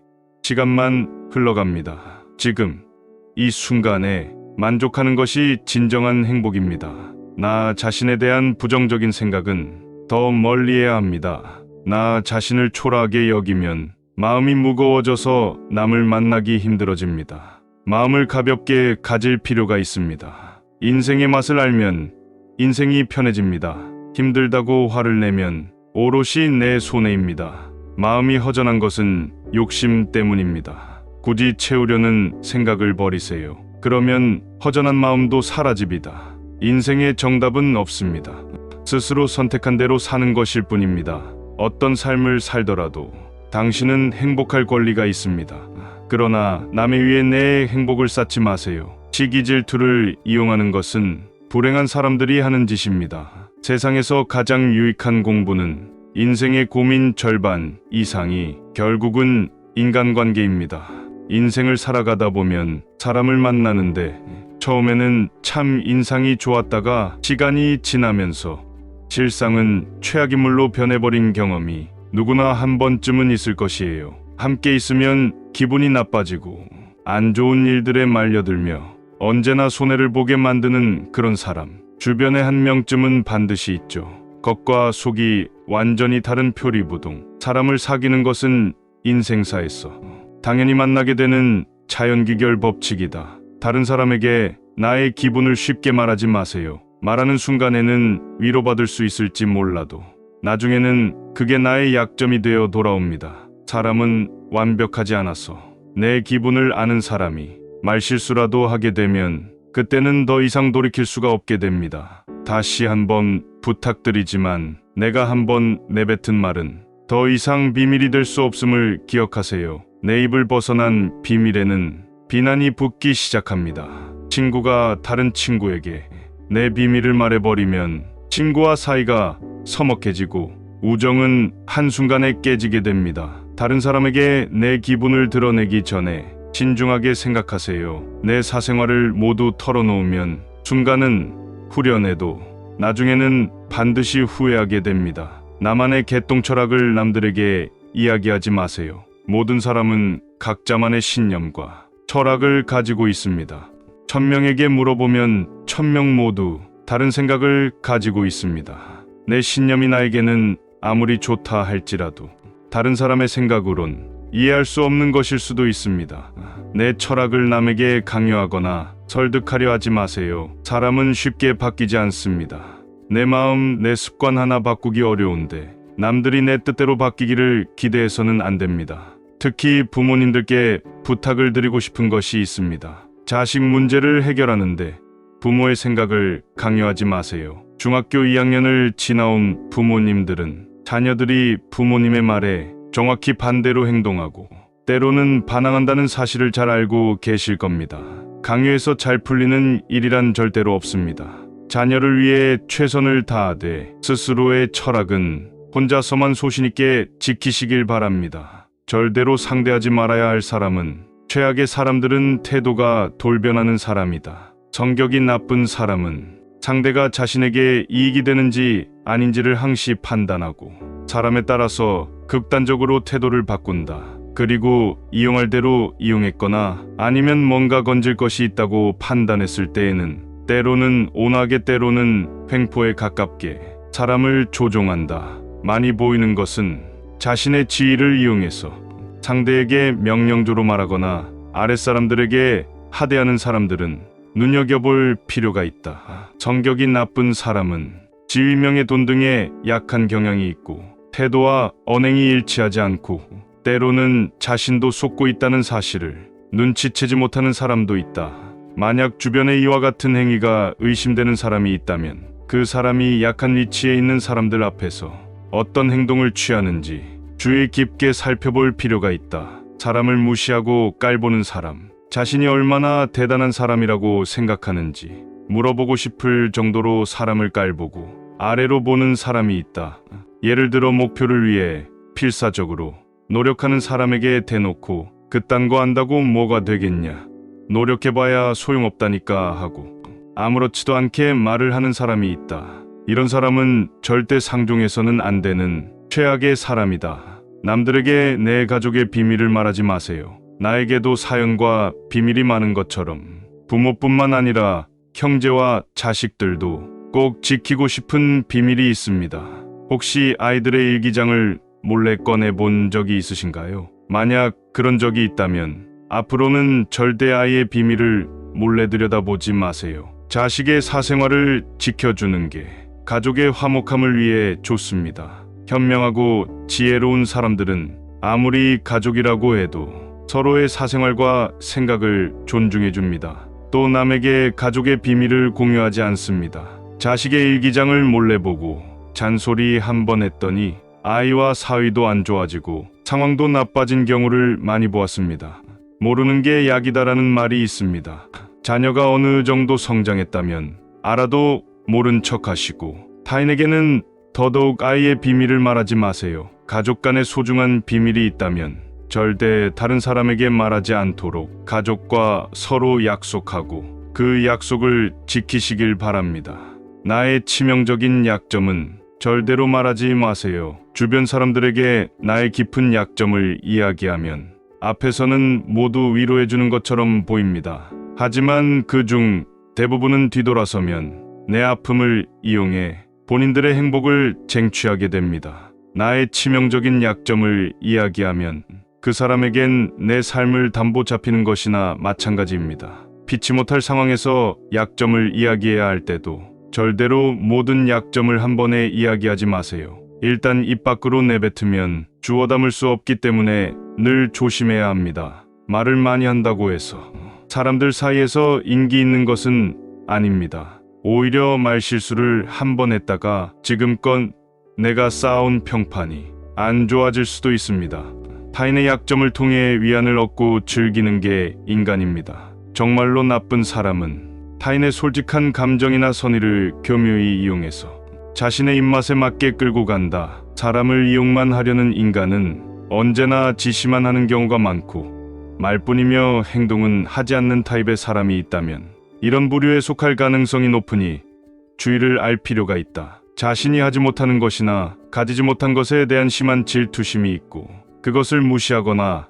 시간만 흘러갑니다. 지금 이 순간에 만족하는 것이 진정한 행복입니다. 나 자신에 대한 부정적인 생각은 더 멀리해야 합니다. 나 자신을 초라하게 여기면 마음이 무거워져서 남을 만나기 힘들어집니다. 마음을 가볍게 가질 필요가 있습니다. 인생의 맛을 알면 인생이 편해집니다. 힘들다고 화를 내면 오롯이 내 손해입니다. 마음이 허전한 것은 욕심 때문입니다. 굳이 채우려는 생각을 버리세요. 그러면 허전한 마음도 사라집니다. 인생의 정답은 없습니다. 스스로 선택한 대로 사는 것일 뿐입니다. 어떤 삶을 살더라도 당신은 행복할 권리가 있습니다. 그러나 남의 위에 내 행복을 쌓지 마세요. 시기 질투를 이용하는 것은 불행한 사람들이 하는 짓입니다. 세상에서 가장 유익한 공부는 인생의 고민 절반 이상이 결국은 인간관계입니다. 인생을 살아가다 보면 사람을 만나는데 처음에는 참 인상이 좋았다가 시간이 지나면서 실상은 최악인물로 변해버린 경험이 누구나 한 번쯤은 있을 것이에요. 함께 있으면 기분이 나빠지고 안 좋은 일들에 말려들며 언제나 손해를 보게 만드는 그런 사람. 주변에 한 명쯤은 반드시 있죠. 겉과 속이 완전히 다른 표리부동. 사람을 사귀는 것은 인생사에서 당연히 만나게 되는 자연귀결 법칙이다. 다른 사람에게 나의 기분을 쉽게 말하지 마세요. 말하는 순간에는 위로받을 수 있을지 몰라도 나중에는 그게 나의 약점이 되어 돌아옵니다. 사람은 완벽하지 않아서 내 기분을 아는 사람이 말실수라도 하게 되면 그때는 더 이상 돌이킬 수가 없게 됩니다. 다시 한번 부탁드리지만 내가 한번 내뱉은 말은 더 이상 비밀이 될 수 없음을 기억하세요. 내 입을 벗어난 비밀에는 비난이 붙기 시작합니다. 친구가 다른 친구에게 내 비밀을 말해버리면 친구와 사이가 서먹해지고 우정은 한순간에 깨지게 됩니다. 다른 사람에게 내 기분을 드러내기 전에 신중하게 생각하세요. 내 사생활을 모두 털어놓으면 순간은 후련해도 나중에는 반드시 후회하게 됩니다. 나만의 개똥 철학을 남들에게 이야기하지 마세요. 모든 사람은 각자만의 신념과 철학을 가지고 있습니다. 1000명에게 물어보면 1000명 모두 다른 생각을 가지고 있습니다. 내 신념이 나에게는 아무리 좋다 할지라도 다른 사람의 생각으론 이해할 수 없는 것일 수도 있습니다. 내 철학을 남에게 강요하거나 설득하려 하지 마세요. 사람은 쉽게 바뀌지 않습니다. 내 마음, 내 습관 하나 바꾸기 어려운데 남들이 내 뜻대로 바뀌기를 기대해서는 안 됩니다. 특히 부모님들께 부탁을 드리고 싶은 것이 있습니다. 자식 문제를 해결하는데 부모의 생각을 강요하지 마세요. 중학교 2학년을 지나온 부모님들은 자녀들이 부모님의 말에 정확히 반대로 행동하고 때로는 반항한다는 사실을 잘 알고 계실 겁니다. 강요해서 잘 풀리는 일이란 절대로 없습니다. 자녀를 위해 최선을 다하되 스스로의 철학은 혼자서만 소신있게 지키시길 바랍니다. 절대로 상대하지 말아야 할 사람은 최악의 사람들은 태도가 돌변하는 사람이다. 성격이 나쁜 사람은 상대가 자신에게 이익이 되는지 아닌지를 항시 판단하고 사람에 따라서 극단적으로 태도를 바꾼다. 그리고 이용할 대로 이용했거나 아니면 뭔가 건질 것이 있다고 판단했을 때에는 때로는 온화하게 때로는 횡포에 가깝게 사람을 조종한다. 많이 보이는 것은 자신의 지위를 이용해서 상대에게 명령조로 말하거나 아랫사람들에게 하대하는 사람들은 눈여겨볼 필요가 있다. 성격이 나쁜 사람은 지위명예 돈 등에 약한 경향이 있고 태도와 언행이 일치하지 않고 때로는 자신도 속고 있다는 사실을 눈치채지 못하는 사람도 있다. 만약 주변에 이와 같은 행위가 의심되는 사람이 있다면 그 사람이 약한 위치에 있는 사람들 앞에서 어떤 행동을 취하는지 주의 깊게 살펴볼 필요가 있다. 사람을 무시하고 깔보는 사람, 자신이 얼마나 대단한 사람이라고 생각하는지 물어보고 싶을 정도로 사람을 깔보고 아래로 보는 사람이 있다. 예를 들어 목표를 위해 필사적으로 노력하는 사람에게 대놓고 그딴 거 안다고 뭐가 되겠냐, 노력해봐야 소용없다니까 하고 아무렇지도 않게 말을 하는 사람이 있다. 이런 사람은 절대 상종해서는 안 되는 최악의 사람이다. 남들에게 내 가족의 비밀을 말하지 마세요. 나에게도 사연과 비밀이 많은 것처럼 부모뿐만 아니라 형제와 자식들도 꼭 지키고 싶은 비밀이 있습니다. 혹시 아이들의 일기장을 몰래 꺼내본 적이 있으신가요? 만약 그런 적이 있다면 앞으로는 절대 아이의 비밀을 몰래 들여다보지 마세요. 자식의 사생활을 지켜주는 게 가족의 화목함을 위해 좋습니다. 현명하고 지혜로운 사람들은 아무리 가족이라고 해도 서로의 사생활과 생각을 존중해 줍니다. 또 남에게 가족의 비밀을 공유하지 않습니다. 자식의 일기장을 몰래 보고 잔소리 한 번 했더니 아이와 사이도 안 좋아지고 상황도 나빠진 경우를 많이 보았습니다. 모르는 게 약이다라는 말이 있습니다. 자녀가 어느 정도 성장했다면 알아도 모른 척 하시고 타인에게는 더더욱 아이의 비밀을 말하지 마세요. 가족 간에 소중한 비밀이 있다면 절대 다른 사람에게 말하지 않도록 가족과 서로 약속하고 그 약속을 지키시길 바랍니다. 나의 치명적인 약점은 절대로 말하지 마세요. 주변 사람들에게 나의 깊은 약점을 이야기하면 앞에서는 모두 위로해주는 것처럼 보입니다. 하지만 그중 대부분은 뒤돌아서면 내 아픔을 이용해 본인들의 행복을 쟁취하게 됩니다. 나의 치명적인 약점을 이야기하면 그 사람에겐 내 삶을 담보 잡히는 것이나 마찬가지입니다. 피치 못할 상황에서 약점을 이야기해야 할 때도 절대로 모든 약점을 한 번에 이야기하지 마세요. 일단 입 밖으로 내뱉으면 주워 담을 수 없기 때문에 늘 조심해야 합니다. 말을 많이 한다고 해서 사람들 사이에서 인기 있는 것은 아닙니다. 오히려 말실수를 한 번 했다가 지금껏 내가 쌓아온 평판이 안 좋아질 수도 있습니다. 타인의 약점을 통해 위안을 얻고 즐기는 게 인간입니다. 정말로 나쁜 사람은 타인의 솔직한 감정이나 선의를 교묘히 이용해서 자신의 입맛에 맞게 끌고 간다. 사람을 이용만 하려는 인간은 언제나 지시만 하는 경우가 많고 말뿐이며 행동은 하지 않는 타입의 사람이 있다면 이런 부류에 속할 가능성이 높으니 주의를 알 필요가 있다. 자신이 하지 못하는 것이나 가지지 못한 것에 대한 심한 질투심이 있고 그것을 무시하거나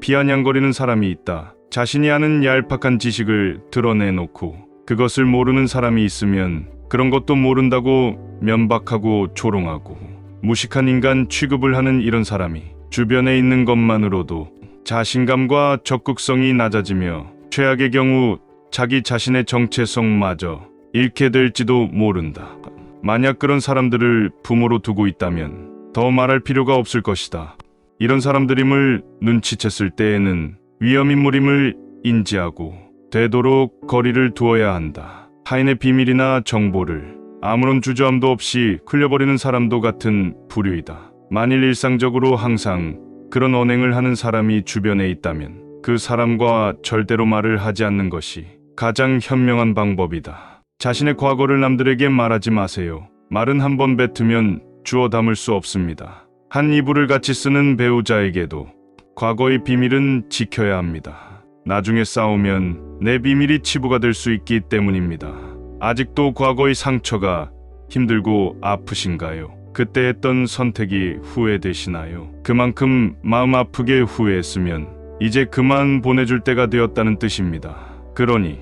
비아냥거리는 사람이 있다. 자신이 아는 얄팍한 지식을 드러내놓고 그것을 모르는 사람이 있으면 그런 것도 모른다고 면박하고 조롱하고 무식한 인간 취급을 하는 이런 사람이 주변에 있는 것만으로도 자신감과 적극성이 낮아지며 최악의 경우 자기 자신의 정체성마저 잃게 될지도 모른다. 만약 그런 사람들을 부모로 두고 있다면 더 말할 필요가 없을 것이다. 이런 사람들임을 눈치챘을 때에는 위험인물임을 인지하고 되도록 거리를 두어야 한다. 타인의 비밀이나 정보를 아무런 주저함도 없이 흘려버리는 사람도 같은 부류이다. 만일 일상적으로 항상 그런 언행을 하는 사람이 주변에 있다면 그 사람과 절대로 말을 하지 않는 것이 가장 현명한 방법이다. 자신의 과거를 남들에게 말하지 마세요. 말은 한 번 뱉으면 주워 담을 수 없습니다. 한 이불을 같이 쓰는 배우자에게도 과거의 비밀은 지켜야 합니다. 나중에 싸우면 내 비밀이 치부가 될 수 있기 때문입니다. 아직도 과거의 상처가 힘들고 아프신가요? 그때 했던 선택이 후회되시나요? 그만큼 마음 아프게 후회했으면 이제 그만 보내줄 때가 되었다는 뜻입니다. 그러니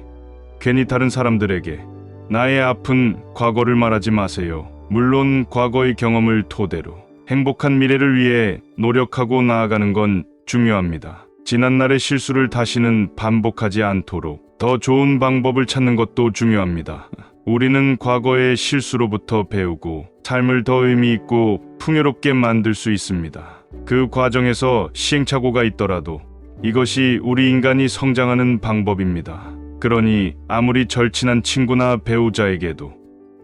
괜히 다른 사람들에게 나의 아픈 과거를 말하지 마세요. 물론 과거의 경험을 토대로 행복한 미래를 위해 노력하고 나아가는 건 중요합니다. 지난날의 실수를 다시는 반복하지 않도록 더 좋은 방법을 찾는 것도 중요합니다. 우리는 과거의 실수로부터 배우고 삶을 더 의미 있고 풍요롭게 만들 수 있습니다. 그 과정에서 시행착오가 있더라도 이것이 우리 인간이 성장하는 방법입니다. 그러니 아무리 절친한 친구나 배우자에게도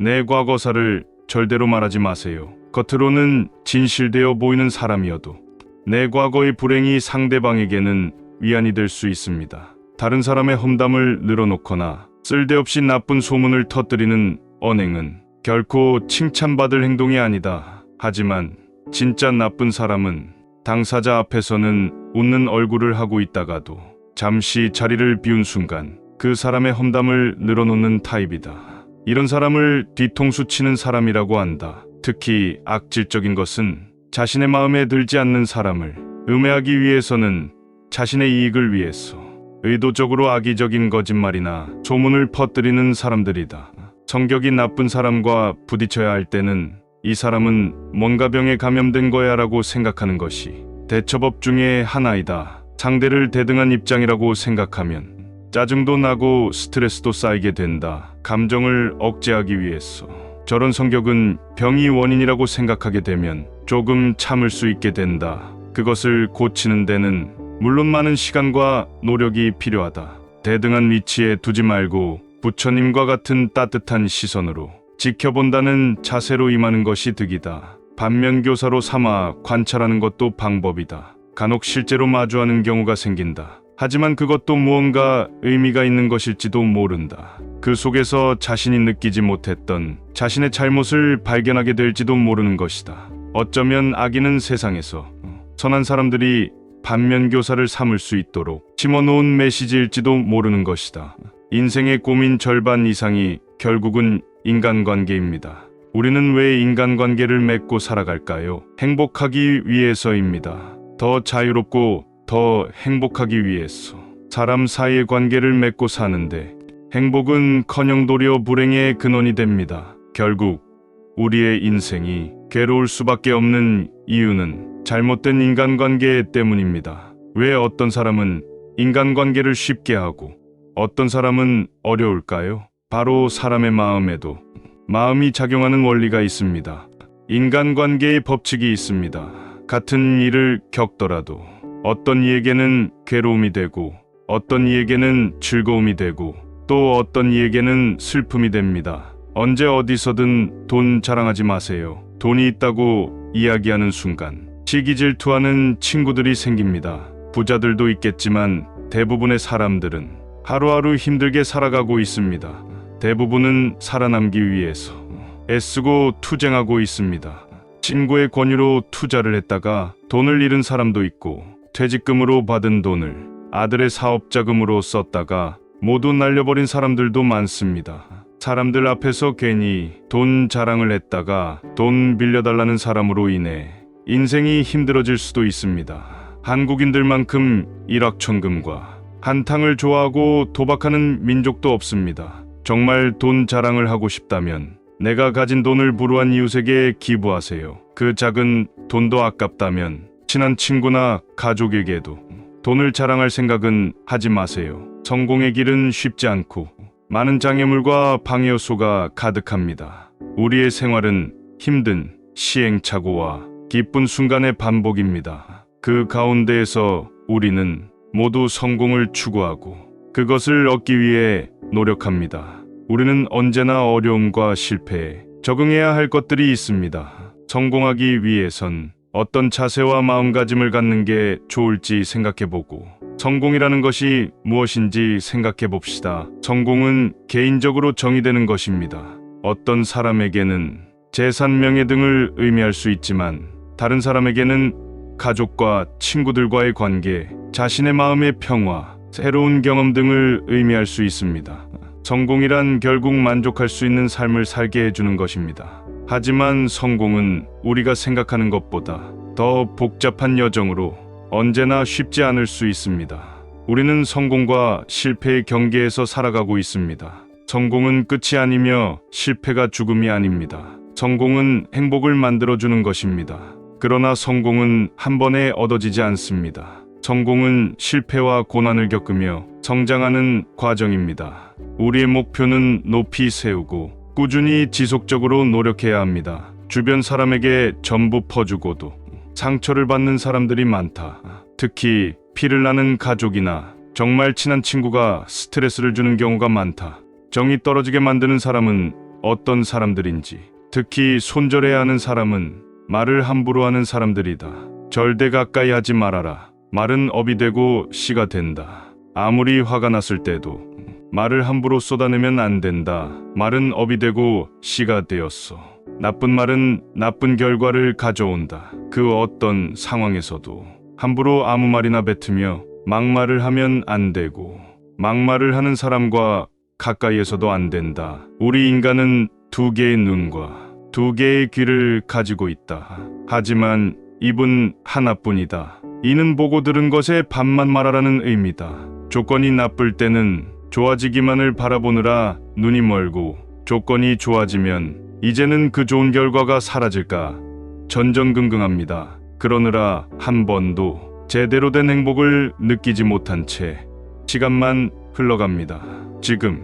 내 과거사를 절대로 말하지 마세요. 겉으로는 진실되어 보이는 사람이어도 내 과거의 불행이 상대방에게는 위안이 될 수 있습니다. 다른 사람의 험담을 늘어놓거나 쓸데없이 나쁜 소문을 터뜨리는 언행은 결코 칭찬받을 행동이 아니다. 하지만 진짜 나쁜 사람은 당사자 앞에서는 웃는 얼굴을 하고 있다가도 잠시 자리를 비운 순간 그 사람의 험담을 늘어놓는 타입이다. 이런 사람을 뒤통수 치는 사람이라고 한다. 특히 악질적인 것은 자신의 마음에 들지 않는 사람을 음해하기 위해서는 자신의 이익을 위해서 의도적으로 악의적인 거짓말이나 소문을 퍼뜨리는 사람들이다. 성격이 나쁜 사람과 부딪혀야 할 때는 이 사람은 뭔가 병에 감염된 거야 라고 생각하는 것이 대처법 중에 하나이다. 상대를 대등한 입장이라고 생각하면 짜증도 나고 스트레스도 쌓이게 된다. 감정을 억제하기 위해서 저런 성격은 병이 원인이라고 생각하게 되면 조금 참을 수 있게 된다. 그것을 고치는 데는 물론 많은 시간과 노력이 필요하다. 대등한 위치에 두지 말고 부처님과 같은 따뜻한 시선으로 지켜본다는 자세로 임하는 것이 득이다. 반면교사로 삼아 관찰하는 것도 방법이다. 간혹 실제로 마주하는 경우가 생긴다. 하지만 그것도 무언가 의미가 있는 것일지도 모른다. 그 속에서 자신이 느끼지 못했던 자신의 잘못을 발견하게 될지도 모르는 것이다. 어쩌면 악인은 세상에서 선한 사람들이 반면교사를 삼을 수 있도록 심어놓은 메시지일지도 모르는 것이다. 인생의 고민 절반 이상이 결국은 인간관계입니다. 우리는 왜 인간관계를 맺고 살아갈까요? 행복하기 위해서입니다. 더 자유롭고 더 행복하기 위해서 사람 사이의 관계를 맺고 사는데 행복은커녕 도리어 불행의 근원이 됩니다. 결국 우리의 인생이 괴로울 수밖에 없는 이유는 잘못된 인간관계 때문입니다. 왜 어떤 사람은 인간관계를 쉽게 하고 어떤 사람은 어려울까요? 바로 사람의 마음에도 마음이 작용하는 원리가 있습니다. 인간관계의 법칙이 있습니다. 같은 일을 겪더라도 어떤 이에게는 괴로움이 되고 어떤 이에게는 즐거움이 되고 또 어떤 이에게는 슬픔이 됩니다. 언제 어디서든 돈 자랑하지 마세요. 돈이 있다고 이야기하는 순간 시기 질투하는 친구들이 생깁니다. 부자들도 있겠지만 대부분의 사람들은 하루하루 힘들게 살아가고 있습니다. 대부분은 살아남기 위해서 애쓰고 투쟁하고 있습니다. 친구의 권유로 투자를 했다가 돈을 잃은 사람도 있고 퇴직금으로 받은 돈을 아들의 사업자금으로 썼다가 모두 날려버린 사람들도 많습니다. 사람들 앞에서 괜히 돈 자랑을 했다가 돈 빌려달라는 사람으로 인해 인생이 힘들어질 수도 있습니다. 한국인들만큼 일확천금과 한탕을 좋아하고 도박하는 민족도 없습니다. 정말 돈 자랑을 하고 싶다면 내가 가진 돈을 불우한 이웃에게 기부하세요. 그 작은 돈도 아깝다면 친한 친구나 가족에게도 돈을 자랑할 생각은 하지 마세요. 성공의 길은 쉽지 않고 많은 장애물과 방해 요소가 가득합니다. 우리의 생활은 힘든 시행착오와 기쁜 순간의 반복입니다. 그 가운데에서 우리는 모두 성공을 추구하고 그것을 얻기 위해 노력합니다. 우리는 언제나 어려움과 실패에 적응해야 할 것들이 있습니다. 성공하기 위해선 어떤 자세와 마음가짐을 갖는 게 좋을지 생각해보고 성공이라는 것이 무엇인지 생각해봅시다. 성공은 개인적으로 정의되는 것입니다. 어떤 사람에게는 재산, 명예 등을 의미할 수 있지만 다른 사람에게는 가족과 친구들과의 관계, 자신의 마음의 평화, 새로운 경험 등을 의미할 수 있습니다. 성공이란 결국 만족할 수 있는 삶을 살게 해주는 것입니다. 하지만 성공은 우리가 생각하는 것보다 더 복잡한 여정으로 언제나 쉽지 않을 수 있습니다. 우리는 성공과 실패의 경계에서 살아가고 있습니다. 성공은 끝이 아니며 실패가 죽음이 아닙니다. 성공은 행복을 만들어주는 것입니다. 그러나 성공은 한 번에 얻어지지 않습니다. 성공은 실패와 고난을 겪으며 성장하는 과정입니다. 우리의 목표는 높이 세우고 꾸준히 지속적으로 노력해야 합니다. 주변 사람에게 전부 퍼주고도 상처를 받는 사람들이 많다. 특히 피를 나는 가족이나 정말 친한 친구가 스트레스를 주는 경우가 많다. 정이 떨어지게 만드는 사람은 어떤 사람들인지. 특히 손절해야 하는 사람은 말을 함부로 하는 사람들이다. 절대 가까이 하지 말아라. 말은 업이 되고 씨가 된다. 아무리 화가 났을 때도 말을 함부로 쏟아내면 안 된다. 말은 업이 되고 씨가 되었어. 나쁜 말은 나쁜 결과를 가져온다. 그 어떤 상황에서도 함부로 아무 말이나 뱉으며 막말을 하면 안 되고, 막말을 하는 사람과 가까이에서도 안 된다. 우리 인간은 두 개의 눈과 두 개의 귀를 가지고 있다. 하지만 입은 하나뿐이다. 이는 보고 들은 것에 반만 말하라는 의미다. 조건이 나쁠 때는 좋아지기만을 바라보느라 눈이 멀고, 조건이 좋아지면 이제는 그 좋은 결과가 사라질까 전전긍긍합니다. 그러느라 한 번도 제대로 된 행복을 느끼지 못한 채 시간만 흘러갑니다. 지금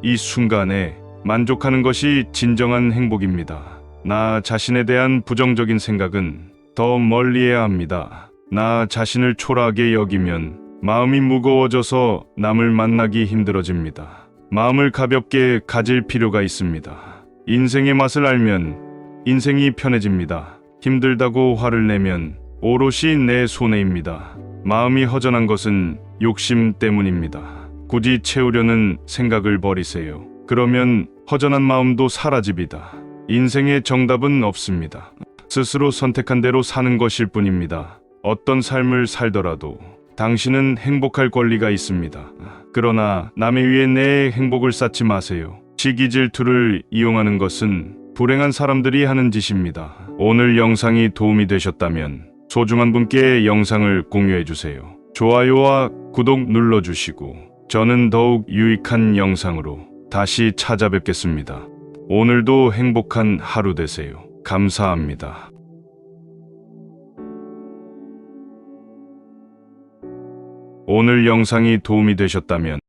이 순간에 만족하는 것이 진정한 행복입니다. 나 자신에 대한 부정적인 생각은 더 멀리해야 합니다. 나 자신을 초라하게 여기면 마음이 무거워져서 남을 만나기 힘들어집니다. 마음을 가볍게 가질 필요가 있습니다. 인생의 맛을 알면 인생이 편해집니다. 힘들다고 화를 내면 오롯이 내 손해입니다. 마음이 허전한 것은 욕심 때문입니다. 굳이 채우려는 생각을 버리세요. 그러면 허전한 마음도 사라집니다. 인생의 정답은 없습니다. 스스로 선택한 대로 사는 것일 뿐입니다. 어떤 삶을 살더라도 당신은 행복할 권리가 있습니다. 그러나 남의 위에 내 행복을 쌓지 마세요. 시기 질투를 이용하는 것은 불행한 사람들이 하는 짓입니다. 오늘 영상이 도움이 되셨다면 소중한 분께 영상을 공유해 주세요. 좋아요와 구독 눌러주시고 저는 더욱 유익한 영상으로 다시 찾아뵙겠습니다. 오늘도 행복한 하루 되세요. 감사합니다. 오늘 영상이 도움이 되셨다면